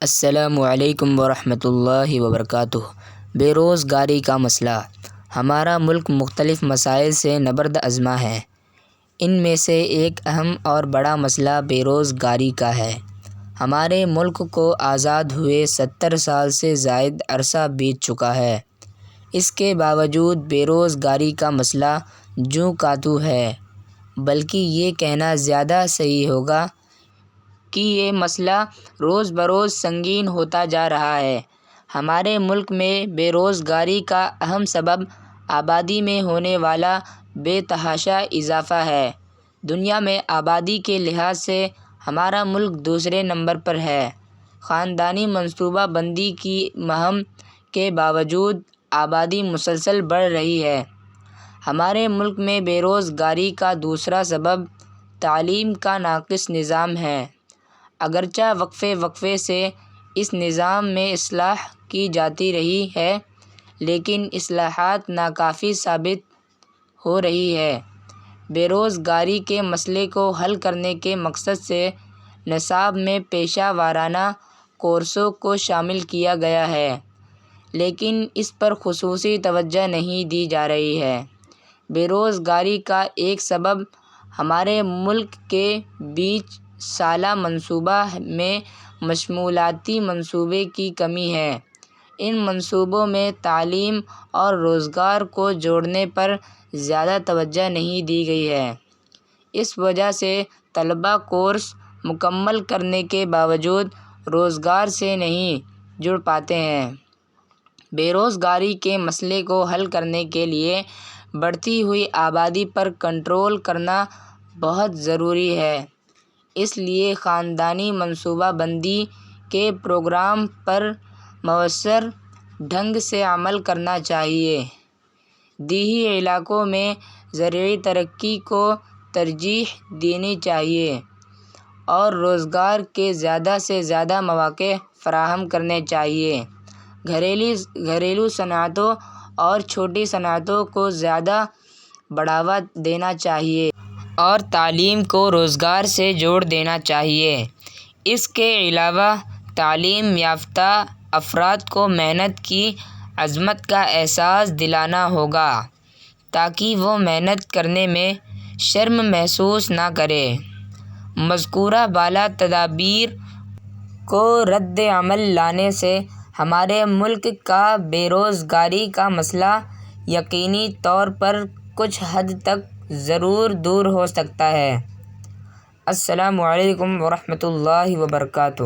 السلام علیکم ورحمۃ اللہ وبرکاتہ۔ بے روزگاری کا مسئلہ۔ ہمارا ملک مختلف مسائل سے نبرد ازمہ ہے۔ ان میں سے ایک اہم اور بڑا مسئلہ بے روزگاری کا ہے۔ ہمارے ملک کو آزاد ہوئے 70 سال سے زائد عرصہ بیت چکا ہے۔ اس کے باوجود بے روزگاری کا مسئلہ جوں کا توں ہے، بلکہ یہ کہنا زیادہ صحیح ہوگا کہ یہ مسئلہ روز بروز سنگین ہوتا جا رہا ہے۔ ہمارے ملک میں بے روزگاری کا اہم سبب آبادی میں ہونے والا بے تحاشا اضافہ ہے۔ دنیا میں آبادی کے لحاظ سے ہمارا ملک دوسرے نمبر پر ہے۔ خاندانی منصوبہ بندی کی مہم کے باوجود آبادی مسلسل بڑھ رہی ہے۔ ہمارے ملک میں بے روزگاری کا دوسرا سبب تعلیم کا ناقص نظام ہے۔ اگرچہ وقفے وقفے سے اس نظام میں اصلاح کی جاتی رہی ہے، لیکن اصلاحات ناکافی ثابت ہو رہی ہے۔ بے روزگاری کے مسئلے کو حل کرنے کے مقصد سے نصاب میں پیشہ ورانہ کورسوں کو شامل کیا گیا ہے، لیکن اس پر خصوصی توجہ نہیں دی جا رہی ہے۔ بے روزگاری کا ایک سبب ہمارے ملک کے 20 سالہ منصوبہ میں مشمولاتی منصوبے کی کمی ہے۔ ان منصوبوں میں تعلیم اور روزگار کو جوڑنے پر زیادہ توجہ نہیں دی گئی ہے۔ اس وجہ سے طلباء کورس مکمل کرنے کے باوجود روزگار سے نہیں جڑ پاتے ہیں۔ بے روزگاری کے مسئلے کو حل کرنے کے لیے بڑھتی ہوئی آبادی پر کنٹرول کرنا بہت ضروری ہے۔ اس لیے خاندانی منصوبہ بندی کے پروگرام پر مؤثر ڈھنگ سے عمل کرنا چاہیے۔ دیہی علاقوں میں زرعی ترقی کو ترجیح دینی چاہیے اور روزگار کے زیادہ سے زیادہ مواقع فراہم کرنے چاہیے۔ گھریلو صنعتوں اور چھوٹی صنعتوں کو زیادہ بڑھاوا دینا چاہیے اور تعلیم کو روزگار سے جوڑ دینا چاہیے۔ اس کے علاوہ تعلیم یافتہ افراد کو محنت کی عظمت کا احساس دلانا ہوگا تاکہ وہ محنت کرنے میں شرم محسوس نہ کریں۔ مذکورہ بالا تدابیر کو رد عمل لانے سے ہمارے ملک کا بے روزگاری کا مسئلہ یقینی طور پر کچھ حد تک ضرور دور ہو سکتا ہے۔ السلام علیکم ورحمۃ اللہ وبرکاتہ۔